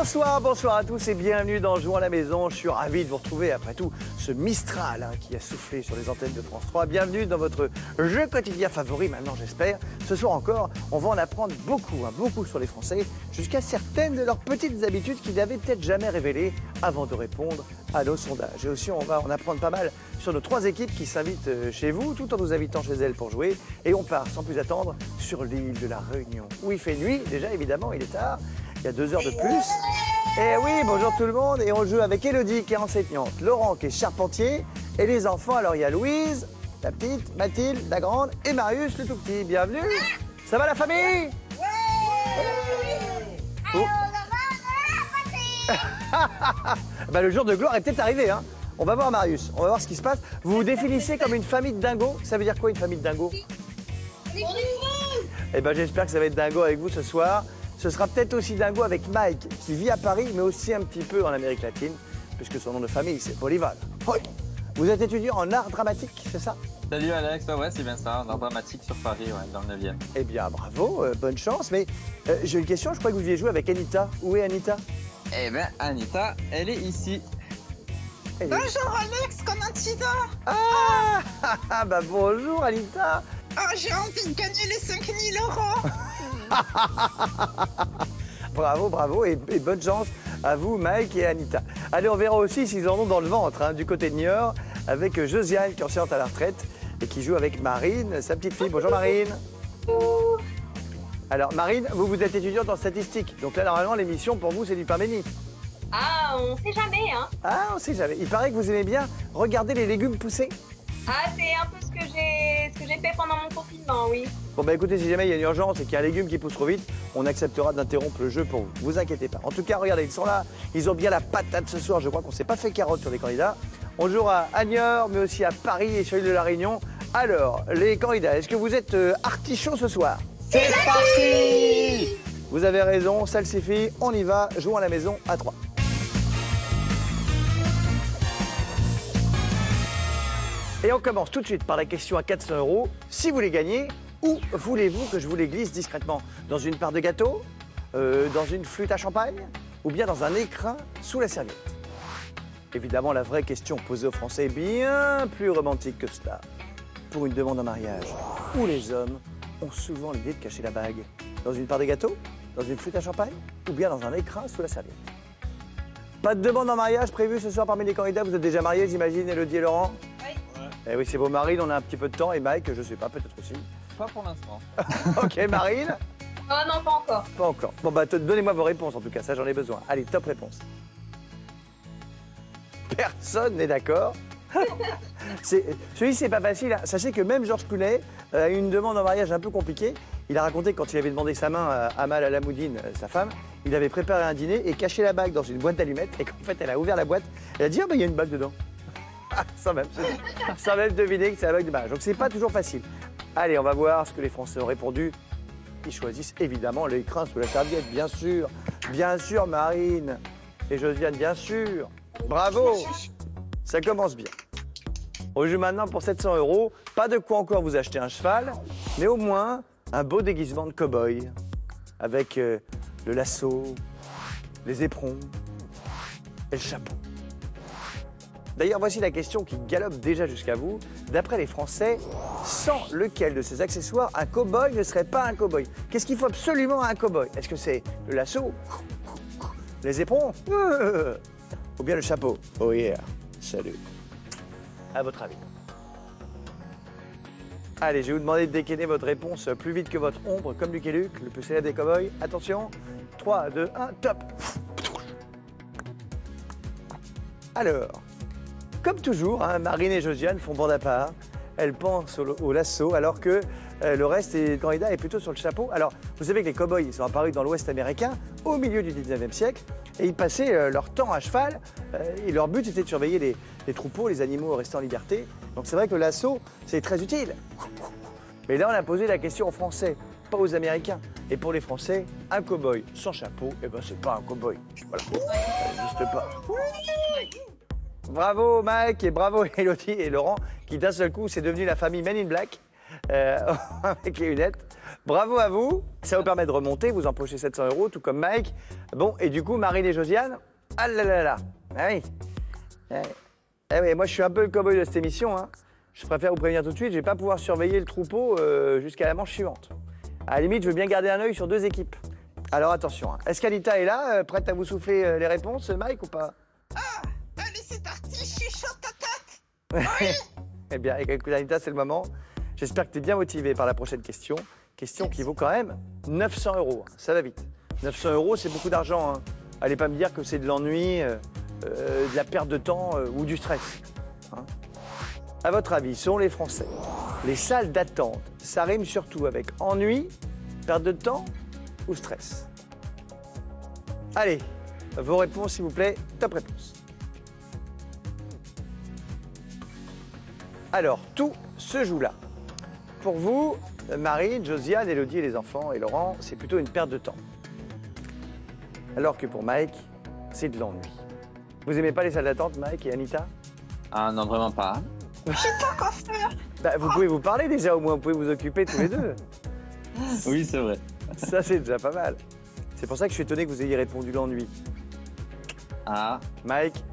Bonsoir à tous et bienvenue dans Jouons à la maison. Je suis ravi de vous retrouver après tout ce Mistral qui a soufflé sur les antennes de France 3. Bienvenue dans votre jeu quotidien favori maintenant, j'espère. Ce soir encore, on va en apprendre beaucoup sur les Français, jusqu'à certaines de leurs petites habitudes qu'ils n'avaient peut-être jamais révélées avant de répondre à nos sondages. Et aussi, on va en apprendre pas mal sur nos 3 équipes qui s'invitent chez vous, tout en nous invitant chez elles pour jouer. Et on part sans plus attendre sur l'île de la Réunion, où il fait nuit, déjà évidemment, il est tard. Il y a 2 heures de plus. Et oui, bonjour tout le monde. Et on joue avec Élodie qui est enseignante, Laurent qui est charpentier. Et les enfants, alors il y a Louise, la petite, Mathilde, la grande et Marius, le tout petit. Bienvenue. Ça va la famille? Oh. Bah, le jour de gloire est peut-être arrivé. Hein. On va voir Marius, on va voir ce qui se passe. Vous vous définissez comme une famille de dingos. Ça veut dire quoi une famille de dingos? Eh ben, j'espère que ça va être dingo avec vous ce soir. Ce sera peut-être aussi dingo avec Mike, qui vit à Paris, mais aussi un petit peu en Amérique latine, puisque son nom de famille, c'est Bolivar. Oui. Vous êtes étudiant en art dramatique, c'est ça? Salut Alex, ouais, c'est bien ça, en art dramatique sur Paris, ouais, dans le 9e. Eh bien, bravo, bonne chance. Mais j'ai une question, je crois que vous deviez jouer avec Anita. Où est Anita? Eh bien, Anita, elle est ici. Bonjour Alex, comment tu vas? Ah, bah bonjour Anita. Oh, j'ai envie de gagner les 5000 €. Bravo et bonne chance à vous, Mike et Anita. Allez, on verra aussi s'ils en ont dans le ventre, hein, du côté de Niort, avec Josiane qui est enseignante à la retraite et qui joue avec Marine, sa petite fille. Bonjour Marine. Bonjour. Alors Marine, vous êtes étudiante en statistique, donc là normalement l'émission pour vous c'est du pain béni. Ah, on sait jamais, hein. Ah, on sait jamais. Il paraît que vous aimez bien regarder les légumes pousser. Ah, c'est un peu ce que j'ai fait pendant mon confinement, oui. Bon bah écoutez, si jamais il y a une urgence et qu'il y a un légume qui pousse trop vite, on acceptera d'interrompre le jeu pour vous. Vous inquiétez pas. En tout cas, regardez, ils sont là. Ils ont bien la patate ce soir. Je crois qu'on s'est pas fait carotte sur les candidats. On jouera à Niort, mais aussi à Paris et sur l'île de la Réunion. Alors, les candidats, est-ce que vous êtes artichauts ce soir? C'est parti! Vous avez raison, ça le suffit. On y va. Jouons à la maison à 3. Et on commence tout de suite par la question à 400 €. Si vous les gagnez, où voulez-vous que je vous les glisse discrètement? Dans une part de gâteau? Dans une flûte à champagne? Ou bien dans un écrin sous la serviette? Évidemment, la vraie question posée aux Français est bien plus romantique que cela. Pour une demande en mariage, où les hommes ont souvent l'idée de cacher la bague? Dans une part de gâteau? Dans une flûte à champagne? Ou bien dans un écrin sous la serviette? Pas de demande en mariage prévue ce soir parmi les candidats. Vous êtes déjà mariés, j'imagine, Élodie et Laurent? Eh oui, c'est beau, Marine, on a un petit peu de temps. Et Mike, je sais pas, peut-être aussi. Pas pour l'instant. Ok, Marine? Oh non, pas encore. Pas encore. Bon, bah, donnez-moi vos réponses, en tout cas, ça, j'en ai besoin. Allez, top réponse. Personne n'est d'accord. Celui-ci, c'est pas facile. Hein. Sachez que même Georges Clooney a eu une demande en mariage un peu compliquée. Il a raconté que quand il avait demandé sa main à Amal Alamoudine, sa femme, il avait préparé un dîner et caché la bague dans une boîte d'allumettes. Et qu'en fait, elle a ouvert la boîte. Elle a dit, ah, bah, il y a une bague dedans. Sans même deviner que c'est la bague de mariage. Donc c'est pas toujours facile. Allez, on va voir ce que les Français ont répondu. Ils choisissent évidemment l'écrin sous la serviette, bien sûr. Bien sûr, Marine. Et Josiane, bien sûr. Bravo. Ça commence bien. On joue maintenant pour 700 €. Pas de quoi encore vous acheter un cheval, mais au moins un beau déguisement de cow-boy. Avec le lasso, les éperons et le chapeau. D'ailleurs, voici la question qui galope déjà jusqu'à vous. D'après les Français, sans lequel de ces accessoires un cow-boy ne serait pas un cow-boy? Qu'est-ce qu'il faut absolument à un cow-boy? Est-ce que c'est le lasso? Les éperons? Ou bien le chapeau? Oh yeah, salut. À votre avis? Allez, je vais vous demander de dégainer votre réponse plus vite que votre ombre, comme Lucky Luke, le plus célèbre des cow-boys. Attention, 3, 2, 1, top. Alors... Comme toujours, hein, Marine et Josiane font bande à part. Elles pensent au lasso, alors que le reste des candidats est plutôt sur le chapeau. Alors, vous savez que les cow-boys, ils sont apparus dans l'Ouest américain au milieu du 19e siècle et ils passaient leur temps à cheval et leur but était de surveiller les troupeaux, les animaux restant en liberté. Donc c'est vrai que le lasso, c'est très utile. Mais là, on a posé la question aux Français, pas aux Américains. Et pour les Français, un cow-boy sans chapeau, eh ben c'est pas un cow-boy. Voilà, ça n'existe pas. Bravo Mike et bravo Élodie et Laurent qui d'un seul coup c'est devenu la famille Men in Black avec les lunettes. Bravo à vous. Ça vous permet de remonter, vous empochez 700 €, tout comme Mike. Bon, et du coup, Marine et Josiane, ah là là là. Ah oui. Ah oui, moi je suis un peu le cow-boy de cette émission. Hein. Je préfère vous prévenir tout de suite, je ne vais pas pouvoir surveiller le troupeau jusqu'à la manche suivante. À la limite, je veux bien garder un œil sur 2 équipes. Alors attention, hein. Est-ce qu'Alita est là, prête à vous souffler les réponses, Mike, ou pas? Ah, allez, c'est parti, je suis chaud patate. Oui. Eh bien, écoute, Alita, c'est le moment. J'espère que tu es bien motivé par la prochaine question. Question qui vaut quand même 900 €. Ça va vite. 900 €, c'est beaucoup d'argent. Hein. Allez pas me dire que c'est de l'ennui, de la perte de temps ou du stress. Hein. À votre avis, selon les Français, les salles d'attente, ça rime surtout avec ennui, perte de temps ou stress? Allez, vos réponses, s'il vous plaît. Top réponse. Alors, tout se joue là. Pour vous, Marine, Josiane, Élodie et les enfants et Laurent, c'est plutôt une perte de temps. Alors que pour Mike, c'est de l'ennui. Vous aimez pas les salles d'attente, Mike et Anita? Ah non, vraiment pas. Je sais pas quoi faire. Bah, vous pouvez vous parler déjà, au moins vous pouvez vous occuper tous les deux. Oui, c'est vrai. Ça, c'est déjà pas mal. C'est pour ça que je suis étonné que vous ayez répondu l'ennui. Ah, Mike,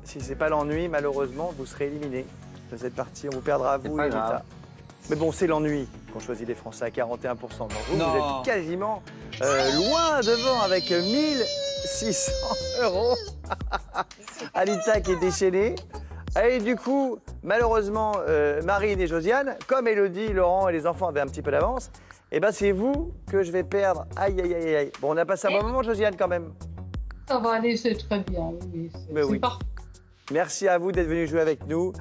si c'est pas l'ennui, malheureusement, vous serez éliminé de cette partie. On vous perdra, C'est vous pas et Anita. grave. Mais bon, c'est l'ennui qu'on choisit les Français à 41%. Donc vous, Non. vous êtes quasiment loin devant avec 1600 €. Anita qui est déchaînée. Et du coup, malheureusement, Marine et Josiane, comme Élodie, Laurent et les enfants avaient un petit peu d'avance, eh ben c'est vous que je vais perdre. Aïe, aïe, aïe, aïe. Bon, on a passé un bon moment, Josiane, quand même. Ça va aller, c'est très bien. Oui, Mais oui. c'est parfait. Merci à vous d'être venus jouer avec nous.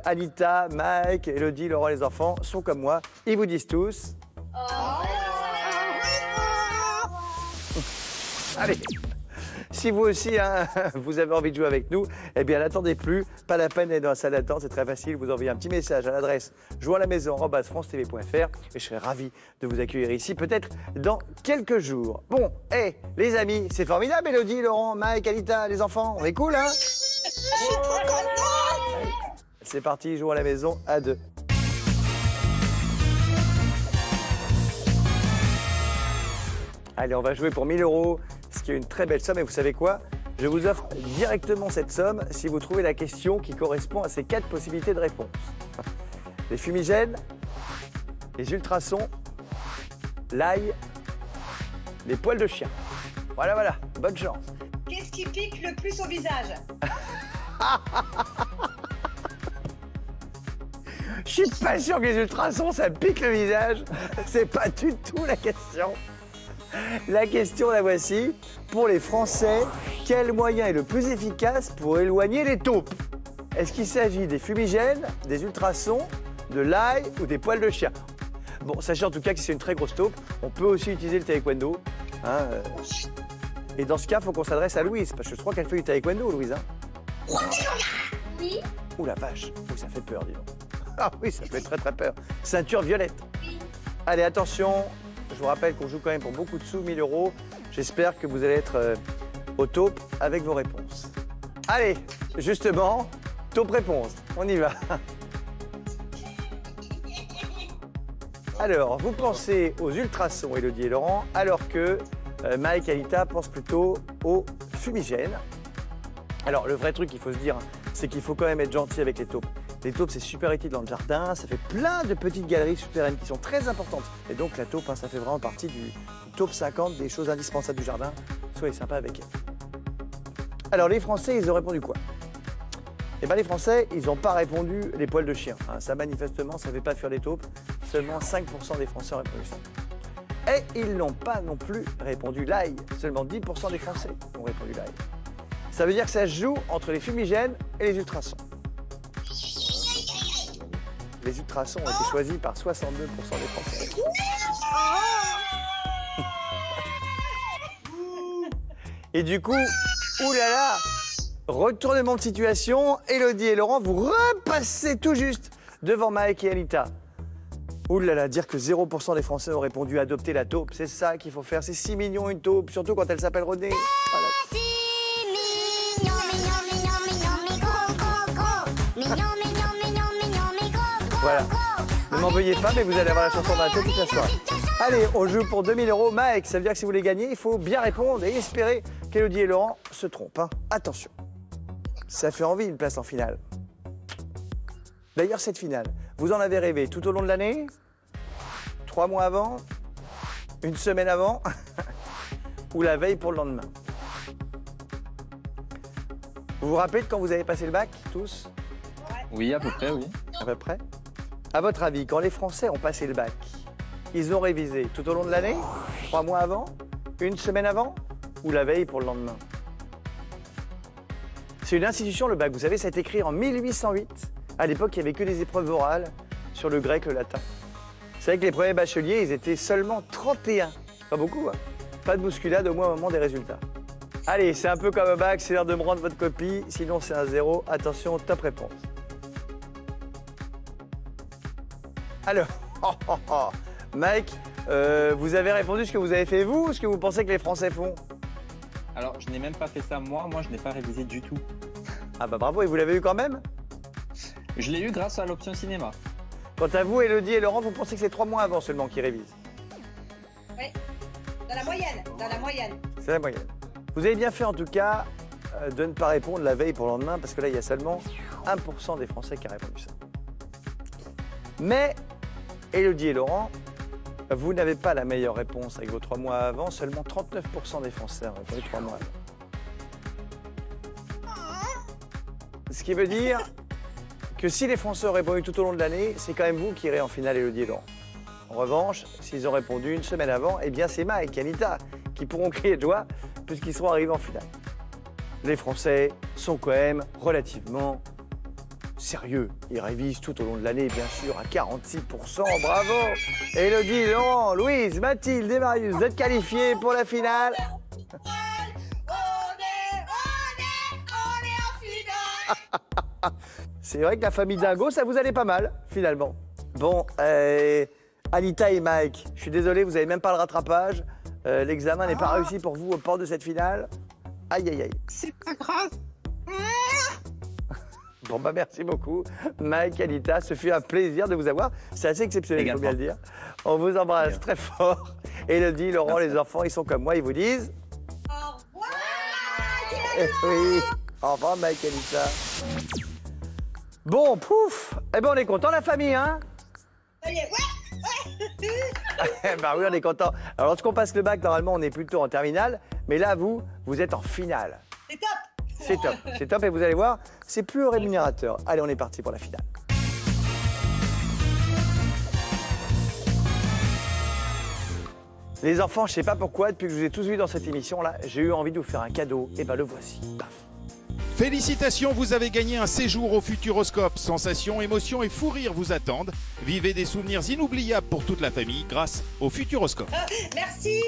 Anita, Mike, Élodie, Laurent, les enfants sont comme moi. Ils vous disent tous. Allez, si vous aussi, hein, vous avez envie de jouer avec nous, eh bien n'attendez plus, pas la peine d'être dans la salle d'attente, c'est très facile, vous envoyez un petit message à l'adresse jouealamaiso@francetv.fr et je serai ravi de vous accueillir ici, peut-être dans quelques jours. Bon, les amis, c'est formidable, Élodie, Laurent, Mike, Anita, les enfants, on est cool, hein? Je suis trop contente. C'est parti, jouons à la maison à 2. Allez, on va jouer pour 1000 €, ce qui est une très belle somme. Et vous savez quoi? Je vous offre directement cette somme si vous trouvez la question qui correspond à ces 4 possibilités de réponse. Les fumigènes, les ultrasons, l'ail, les poils de chien. Voilà, voilà, bonne chance. Qu'est-ce qui pique le plus au visage? Je suis pas sûr que les ultrasons, ça pique le visage. C'est pas du tout la question. La question, la voici. Pour les Français, quel moyen est le plus efficace pour éloigner les taupes? Est-ce qu'il s'agit des fumigènes, des ultrasons, de l'ail ou des poils de chien? Bon, sachez en tout cas que si c'est une très grosse taupe, on peut aussi utiliser le taekwondo. Hein, Et dans ce cas, il faut qu'on s'adresse à Louise, parce que je crois qu'elle fait du taekwondo, Louise. Hein. Oui. Ouh la vache, ouh, ça fait peur, dis donc. Ah oui, ça fait très très peur. Ceinture violette. Allez, attention, je vous rappelle qu'on joue quand même pour beaucoup de sous, 1000 €. J'espère que vous allez être au taupe avec vos réponses. Allez, justement, taupe réponse, on y va. Alors, vous pensez aux ultrasons, Élodie et Laurent, alors que Mike et Anita pensent plutôt aux fumigènes. Alors, le vrai truc qu'il faut se dire, c'est qu'il faut quand même être gentil avec les taupes. Les taupes, c'est super utile dans le jardin, ça fait plein de petites galeries souterraines qui sont très importantes. Et donc, la taupe, hein, ça fait vraiment partie du top 50 des choses indispensables du jardin. Soyez sympa avec elle. Alors, les Français, ils ont répondu quoi? Eh bien, les Français, ils n'ont pas répondu les poils de chien. Hein. Ça, manifestement, ça ne fait pas fuir les taupes. Seulement 5% des Français ont répondu ça. Et ils n'ont pas non plus répondu l'ail. Seulement 10% des Français ont répondu l'ail. Ça veut dire que ça se joue entre les fumigènes et les ultrasons. Les ultrasons ont été choisis par 62% des Français. Et du coup, oulala, retournement de situation. Élodie et Laurent, vous repassez tout juste devant Mike et Anita. Oulala, dire que 0% des Français ont répondu adopter la taupe, c'est ça qu'il faut faire. C'est 6 millions une taupe, surtout quand elle s'appelle Renée. Voilà. Voilà. Le Ne m'en veuillez pas, mais vous allez avoir la chanson dans la tête toute la soirée. Allez, on joue pour 2000 €. Mike, ça veut dire que si vous voulez gagner, il faut bien répondre et espérer qu'Élodie et Laurent se trompent. Hein. Attention, ça fait envie une place en finale. D'ailleurs, cette finale, vous en avez rêvé tout au long de l'année? 3 mois avant? Une semaine avant? Ou la veille pour le lendemain? Vous vous rappelez de quand vous avez passé le bac, tous? Oui, à peu près, oui. À peu près. À votre avis, quand les Français ont passé le bac, ils ont révisé tout au long de l'année? 3 mois avant? Une semaine avant? Ou la veille pour le lendemain? C'est une institution, le bac. Vous savez, ça a été écrit en 1808. À l'époque, il n'y avait que des épreuves orales sur le grec, le latin. Vous savez que les premiers bacheliers, ils étaient seulement 31. Pas beaucoup, hein? Pas de bousculade au moins au moment des résultats. Allez, c'est un peu comme un bac, c'est l'heure de me rendre votre copie. Sinon, c'est un 0. Attention, top réponse. Alors, Mike, vous avez répondu ce que vous avez fait vous ou ce que vous pensez que les Français font? Alors, je n'ai même pas fait ça moi je n'ai pas révisé du tout. Ah bah bravo, et vous l'avez eu quand même? Je l'ai eu grâce à l'option cinéma. Quant à vous, Élodie et Laurent, vous pensez que c'est 3 mois avant seulement qu'ils révisent? Oui. Dans la moyenne. Dans la moyenne. C'est la moyenne. Vous avez bien fait en tout cas de ne pas répondre la veille pour le lendemain, parce que là, il y a seulement 1% des Français qui a répondu ça. Mais, Élodie et Laurent, vous n'avez pas la meilleure réponse avec vos 3 mois avant. Seulement 39% des Français ont répondu 3 mois avant. Ce qui veut dire que si les Français ont répondu tout au long de l'année, c'est quand même vous qui irez en finale, Élodie et Laurent. En revanche, s'ils ont répondu une semaine avant, eh bien c'est Mike et Anita qui pourront crier de joie puisqu'ils seront arrivés en finale. Les Français sont quand même relativement sérieux. Ils révisent tout au long de l'année, bien sûr, à 46%. Bravo! Élodie, Laurent, Louise, Mathilde et Marius, vous êtes qualifiés pour la finale. On est en finale. C'est vrai que la famille Dingo, ça vous allait pas mal, finalement. Bon, Anita et Mike, je suis désolé, vous n'avez même pas le rattrapage. L'examen n'est pas réussi pour vous au port de cette finale. Aïe, aïe, aïe. C'est pas grave. Bon, bah merci beaucoup, Mike, Anita. Ce fut un plaisir de vous avoir. C'est assez exceptionnel, il faut bien le dire. On vous embrasse très fort. Élodie, Laurent, les enfants, ils sont comme moi, ils vous disent... Au revoir. Oui, au revoir, Mike, Anita. Bon, pouf. Eh ben, on est content, la famille, hein? Ça y est, ouais. Bah oui, on est content. Alors, lorsqu'on passe le bac, normalement, on est plutôt en terminale. Mais là, vous êtes en finale. C'est top. C'est top, c'est top. Et vous allez voir, c'est plus rémunérateur. Allez, on est parti pour la finale. Les enfants, je sais pas pourquoi, depuis que je vous ai tous vus dans cette émission-là, j'ai eu envie de vous faire un cadeau. Et ben le voici. Paf. Félicitations, vous avez gagné un séjour au Futuroscope. Sensations, émotions et fou rire vous attendent. Vivez des souvenirs inoubliables pour toute la famille grâce au Futuroscope. Merci.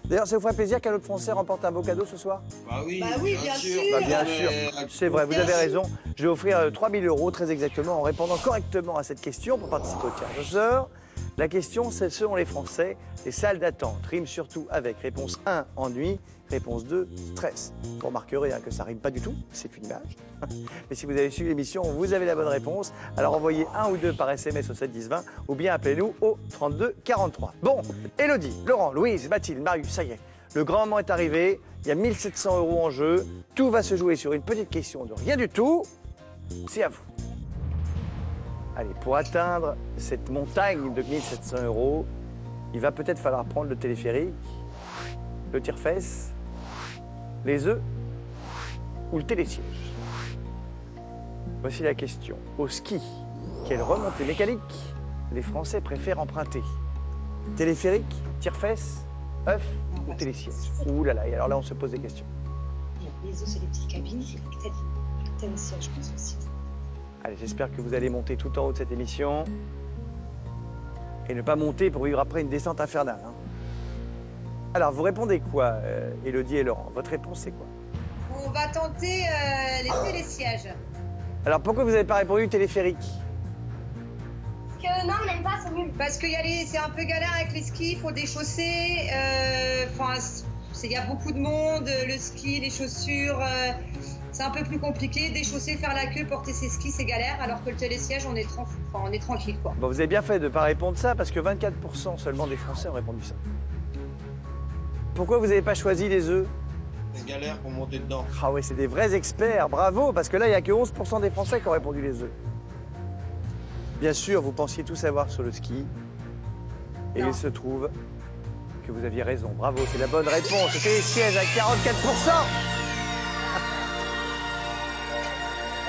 D'ailleurs, ça vous ferait plaisir qu'un autre Français remporte un beau cadeau ce soir? Bah oui, bien sûr. Bah, bien sûr, c'est vrai, vous avez raison. Je vais offrir 3 000 € très exactement en répondant correctement à cette question pour participer au tirage au sort. La question, c'est selon les Français, les salles d'attente riment surtout avec réponse 1, ennui, réponse 2, stress. Vous remarquerez que ça rime pas du tout, c'est une image. Mais si vous avez suivi l'émission, vous avez la bonne réponse. Alors envoyez 1 ou 2 par SMS au 7 10 20 ou bien appelez-nous au 32 43. Bon, Élodie, Laurent, Louise, Mathilde, Marius, ça y est. Le grand moment est arrivé, il y a 1 700 € en jeu. Tout va se jouer sur une petite question de rien du tout. C'est à vous. Allez, pour atteindre cette montagne de 1 700 €, il va peut-être falloir prendre le téléphérique, le tire-fesse, les œufs ou le télésiège. Voici la question. Au ski, quelle remontée mécanique les Français préfèrent emprunter? Téléphérique, tire-fesse, œuf ou télésiège? Ouh là là, et alors là on se pose des questions. Les œufs, c'est les petites cabines, c'est le télésiège, je pense aussi. Allez, j'espère que vous allez monter tout en haut de cette émission et ne pas monter pour vivre après une descente infernale. Hein. Alors, vous répondez quoi, Élodie et Laurent? Votre réponse, c'est quoi? On va tenter les télésièges. Alors, pourquoi vous n'avez pas répondu téléphérique? Parce que non, on n'aime pas, c'est nul. Parce que c'est un peu galère avec les skis, il faut des chaussées. Il y a beaucoup de monde, le ski, les chaussures. C'est un peu plus compliqué. Déchausser, faire la queue, porter ses skis, c'est galère. Alors que le télésiège, on est tranquille, quoi. Bon, vous avez bien fait de ne pas répondre ça parce que 24% seulement des Français ont répondu ça. Pourquoi vous n'avez pas choisi les œufs? C'est galère pour monter dedans. Ah oui, c'est des vrais experts, bravo, parce que là, il n'y a que 11% des Français qui ont répondu les œufs. Bien sûr, vous pensiez tout savoir sur le ski. Et il se trouve que vous aviez raison. Bravo, c'est la bonne réponse. C'était les sièges à 44%.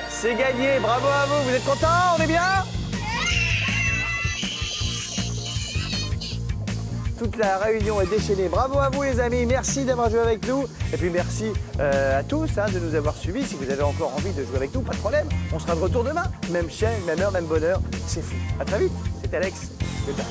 C'est gagné, bravo à vous. Vous êtes contents? On est bien? Toute la réunion est déchaînée. Bravo à vous les amis, merci d'avoir joué avec nous. Et puis merci à tous de nous avoir suivis. Si vous avez encore envie de jouer avec nous, pas de problème. On sera de retour demain. Même chaîne, même heure, même bonne heure. C'est fou. À très vite. C'était Alex. Goodbye.